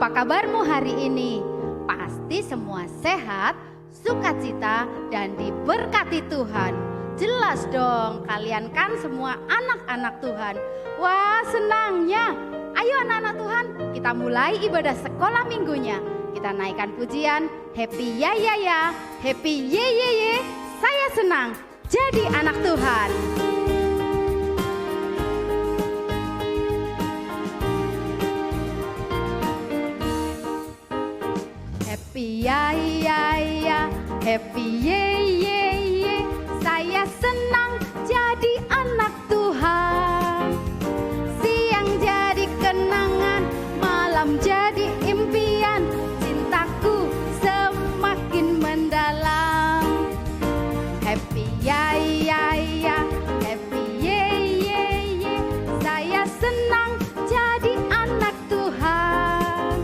Apa kabarmu hari ini? Pasti semua sehat, sukacita, dan diberkati Tuhan. Jelas dong, kalian kan semua anak-anak Tuhan. Wah, senangnya. Ayo anak-anak Tuhan, kita mulai ibadah sekolah minggunya. Kita naikkan pujian, happy ya ya ya, happy ye ye ye. Saya senang jadi anak Tuhan. Happy ya ya ya, happy ye ye ye. Saya senang jadi anak Tuhan. Siang jadi kenangan, malam jadi impian. Cintaku semakin mendalam. Happy ya ya ya, happy ye ye ye. Saya senang jadi anak Tuhan.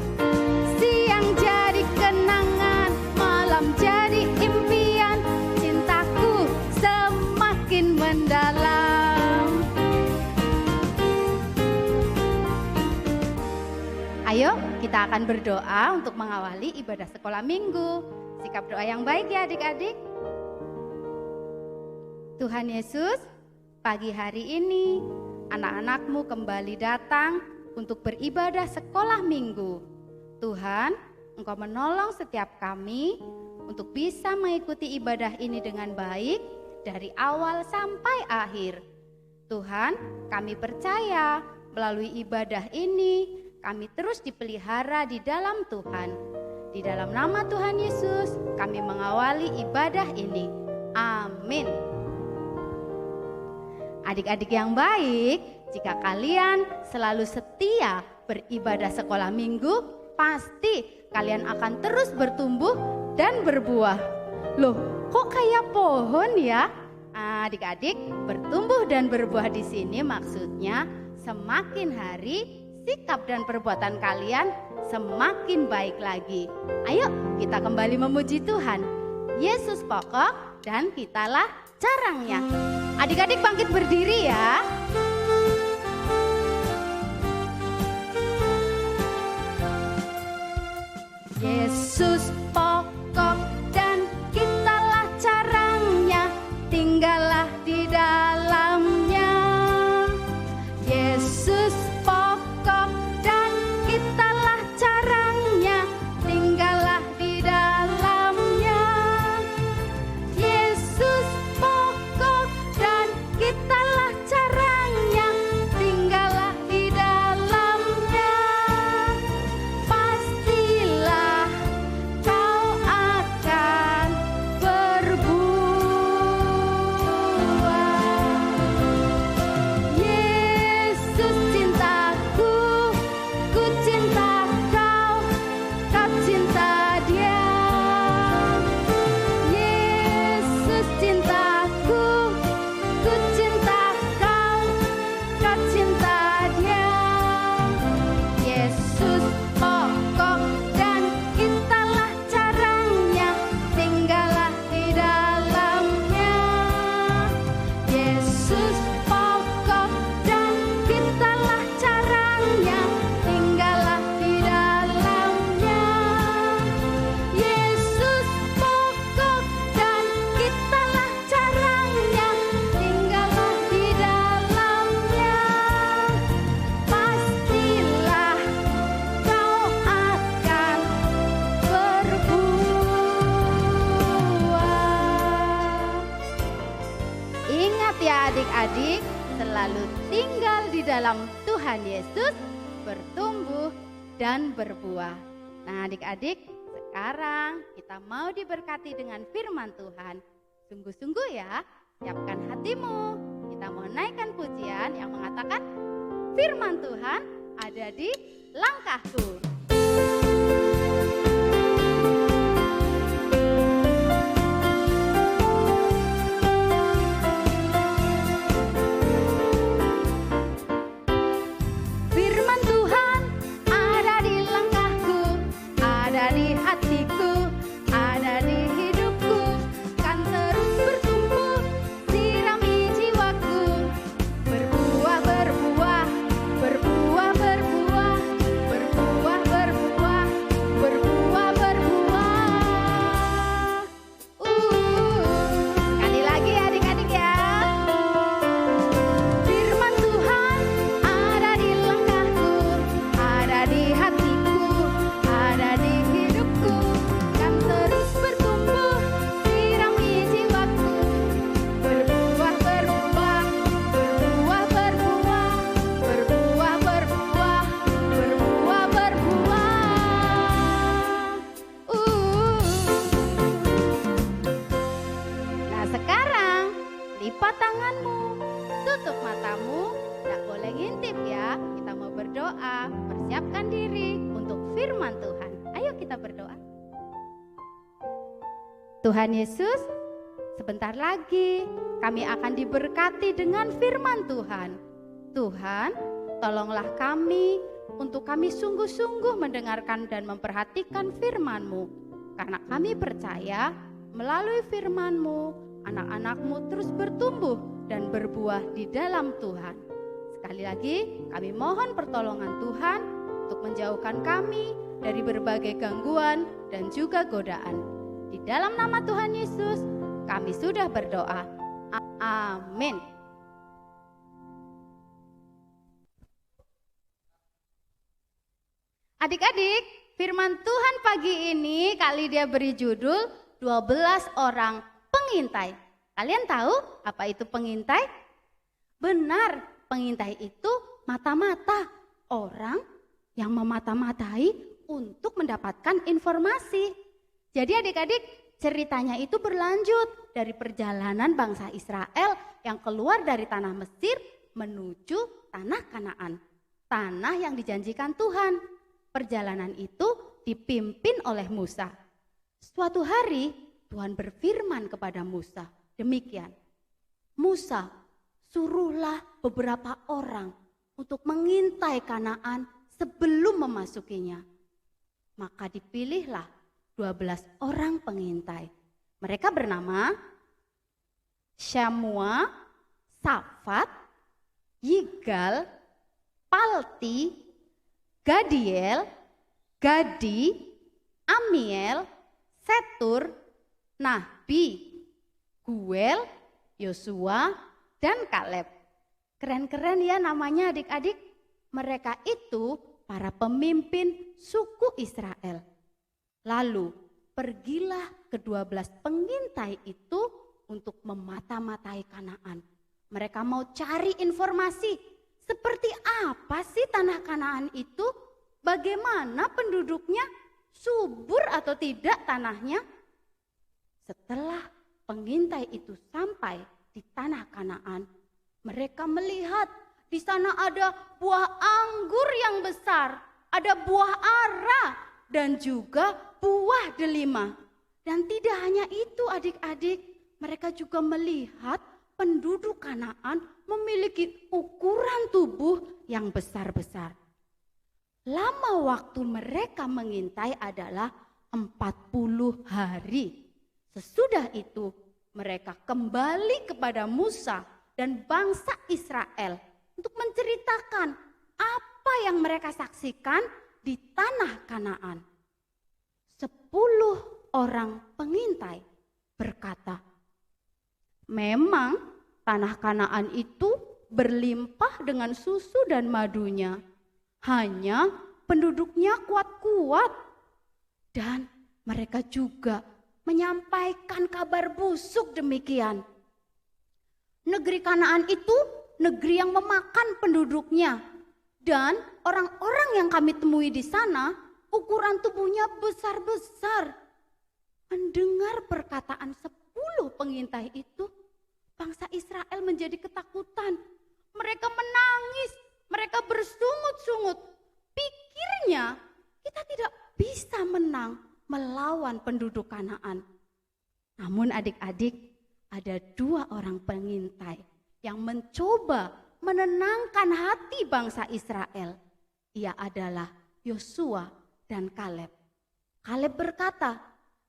Siang jadi kenangan, malam jadi impian. Cintaku semakin mendalam. Ayo kita akan berdoa untuk mengawali ibadah sekolah minggu. Sikap doa yang baik ya adik-adik. Tuhan Yesus, pagi hari ini anak-anak-Mu kembali datang untuk beribadah sekolah minggu. Tuhan, Engkau menolong setiap kami untuk bisa mengikuti ibadah ini dengan baik dari awal sampai akhir. Tuhan, kami percaya melalui ibadah ini kami terus dipelihara di dalam Tuhan. Di dalam nama Tuhan Yesus, kami mengawali ibadah ini. Amin. Adik-adik yang baik, jika kalian selalu setia beribadah sekolah minggu, pasti kalian akan terus bertumbuh dan berbuah. Loh, kok kayak pohon ya? Adik-adik, bertumbuh dan berbuah di sini maksudnya semakin hari sikap dan perbuatan kalian semakin baik lagi. Ayo kita kembali memuji Tuhan. Yesus pokok dan kitalah carangnya. Adik-adik bangkit berdiri ya. Yesus pokok dan kitalah carangnya, tinggallah di dalamnya. Yesus pokok dan kitalah carangnya, tinggallah di dalamnya. Yesus pokok dan kitalah carangnya, tinggallah di dalamnya. Pastilah kau akan berbuah. Yesus cintaku, ku cinta kau, kau cinta Dia. Yesus cintaku, ku cinta kau, kau cinta Dia. Yesus pokok dan kitalah carangnya, tinggallah di dalamnya. Yesus pokok dan kitalah carangnya, tinggallah di dalamnya. Yesus pokok dan kitalah carangnya, tinggallah di dalamnya. Pastilah kau akan berbuah. Ingat ya adik-adik, selalu tinggal di dalam Tuhan Yesus, bertumbuh dan berbuah. Nah adik-adik, sekarang kita mau diberkati dengan firman Tuhan. Sungguh-sungguh ya, siapkan hatimu. Kita mau naikkan pujian yang mengatakan firman Tuhan ada di langkahku. Firman Tuhan ada di langkahku, ada di hatiku, ada di hidupku, kan terus bertumbuh, sirami jiwaku, berbuah, berbuah, berbuah, berbuah, berbuah, Tuhan Yesus, sebentar lagi kami akan diberkati dengan firman Tuhan. Tuhan, tolonglah kami untuk kami sungguh-sungguh mendengarkan dan memperhatikan firman-Mu. Karena kami percaya melalui firman-Mu, anak-anak-Mu terus bertumbuh dan berbuah di dalam Tuhan. Sekali lagi kami mohon pertolongan Tuhan untuk menjauhkan kami dari berbagai gangguan dan juga godaan. Di dalam nama Tuhan Yesus kami sudah berdoa. Amin. Adik-adik, firman Tuhan pagi ini kali dia beri judul 12 orang pengintai. Kalian tahu apa itu pengintai? Benar, pengintai itu mata-mata, orang yang memata-matai untuk mendapatkan informasi. Jadi adik-adik, ceritanya itu berlanjut dari perjalanan bangsa Israel yang keluar dari tanah Mesir menuju tanah Kanaan, tanah yang dijanjikan Tuhan. Perjalanan itu dipimpin oleh Musa. Suatu hari Tuhan berfirman kepada Musa, demikian, Musa, suruhlah beberapa orang untuk mengintai Kanaan sebelum memasukinya. Maka dipilihlah 12 orang pengintai. Mereka bernama Syamua, Safat, Yigal, Palti, Gadiel, Gadi, Amiel, Setur, Nahbi, Guel, Yosua, dan Kaleb. Keren-keren ya namanya adik-adik. Mereka itu para pemimpin suku Israel. Lalu pergilah ke-12 pengintai itu untuk memata-matai Kanaan. Mereka mau cari informasi. Seperti apa sih tanah Kanaan itu? Bagaimana penduduknya? Subur atau tidak tanahnya? Setelah pengintai itu sampai di tanah Kanaan, mereka melihat di sana ada buah anggur yang besar, ada buah ara, dan juga buah delima. Dan tidak hanya itu adik-adik, mereka juga melihat penduduk Kanaan memiliki ukuran tubuh yang besar-besar. Lama waktu mereka mengintai adalah 40 hari. Sesudah itu mereka kembali kepada Musa dan bangsa Israel untuk menceritakan apa yang mereka saksikan di tanah Kanaan. 10 orang pengintai berkata, memang tanah Kanaan itu berlimpah dengan susu dan madunya. Hanya penduduknya kuat-kuat. Dan mereka juga menyampaikan kabar busuk demikian. Negeri Kanaan itu negeri yang memakan penduduknya. Dan orang-orang yang kami temui di sana ukuran tubuhnya besar-besar. Mendengar perkataan 10 pengintai itu, bangsa Israel menjadi ketakutan. Mereka menangis, mereka bersungut-sungut. Pikirnya kita tidak bisa menang melawan penduduk Kanaan. Namun adik-adik, ada 2 orang pengintai yang mencoba menenangkan hati bangsa Israel. Ia adalah Yosua dan Kaleb. Kaleb berkata,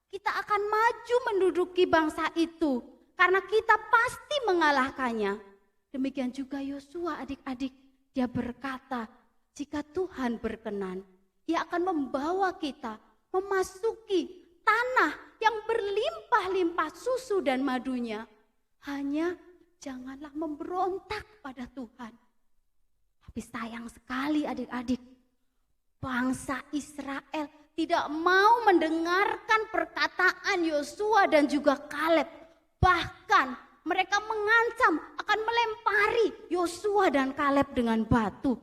kita akan maju menduduki bangsa itu karena kita pasti mengalahkannya. Demikian juga Yosua adik-adik, dia berkata, jika Tuhan berkenan, Ia akan membawa kita memasuki tanah yang berlimpah-limpah susu dan madunya. Hanya janganlah memberontak pada Tuhan. Tapi sayang sekali adik-adik, bangsa Israel tidak mau mendengarkan perkataan Yosua dan juga Kaleb. Bahkan mereka mengancam akan melempari Yosua dan Kaleb dengan batu.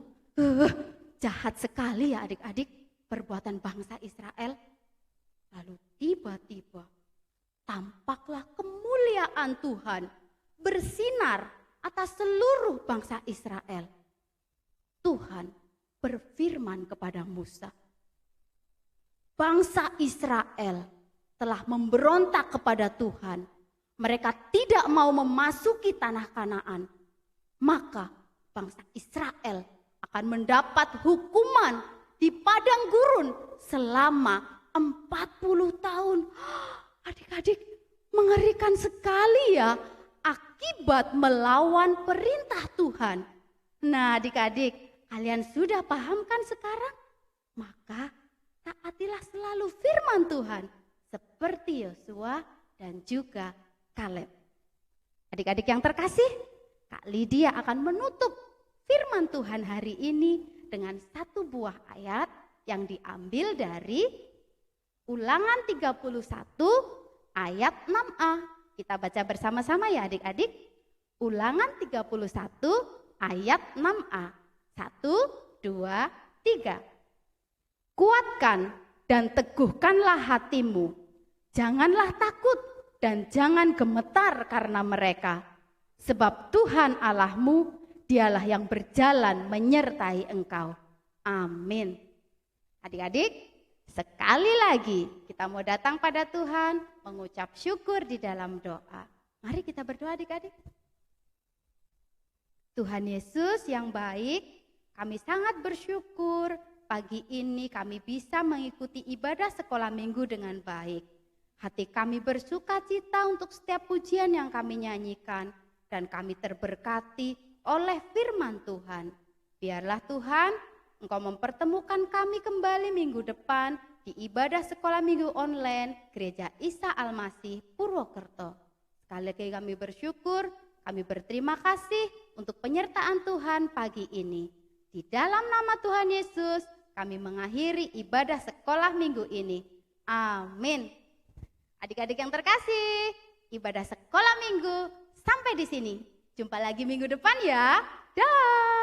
Jahat sekali ya adik-adik perbuatan bangsa Israel. Lalu tiba-tiba tampaklah kemuliaan Tuhan bersinar atas seluruh bangsa Israel. Tuhan berfirman kepada Musa, bangsa Israel telah memberontak kepada Tuhan. Mereka tidak mau memasuki tanah Kanaan. Maka bangsa Israel akan mendapat hukuman di padang gurun selama 40 tahun. Adik-adik, mengerikan sekali ya akibat melawan perintah Tuhan. Nah adik-adik, kalian sudah paham kan sekarang? Maka taatilah selalu firman Tuhan seperti Yosua dan juga Kaleb. Adik-adik yang terkasih, Kak Lydia akan menutup firman Tuhan hari ini dengan satu buah ayat yang diambil dari Ulangan 31 ayat 6a. Kita baca bersama-sama ya adik-adik. Ulangan 31 ayat 6a. 1, 2, 3. Kuatkan dan teguhkanlah hatimu. Janganlah takut dan jangan gemetar karena mereka. Sebab Tuhan Allahmu, dialah yang berjalan menyertai engkau. Amin. Adik-adik, sekali lagi kita mau datang pada Tuhan, mengucap syukur di dalam doa. Mari kita berdoa adik-adik. Tuhan Yesus yang baik, kami sangat bersyukur pagi ini kami bisa mengikuti ibadah sekolah minggu dengan baik. Hati kami bersuka cita untuk setiap pujian yang kami nyanyikan dan kami terberkati oleh firman Tuhan. Biarlah Tuhan, Engkau mempertemukan kami kembali minggu depan di ibadah sekolah minggu online Gereja Isa Al-Masih Purwokerto. Sekali lagi kami bersyukur, kami berterima kasih untuk penyertaan Tuhan pagi ini. Di dalam nama Tuhan Yesus, kami mengakhiri ibadah sekolah minggu ini. Amin. Adik-adik yang terkasih, ibadah sekolah minggu sampai di sini. Jumpa lagi minggu depan ya. Dah.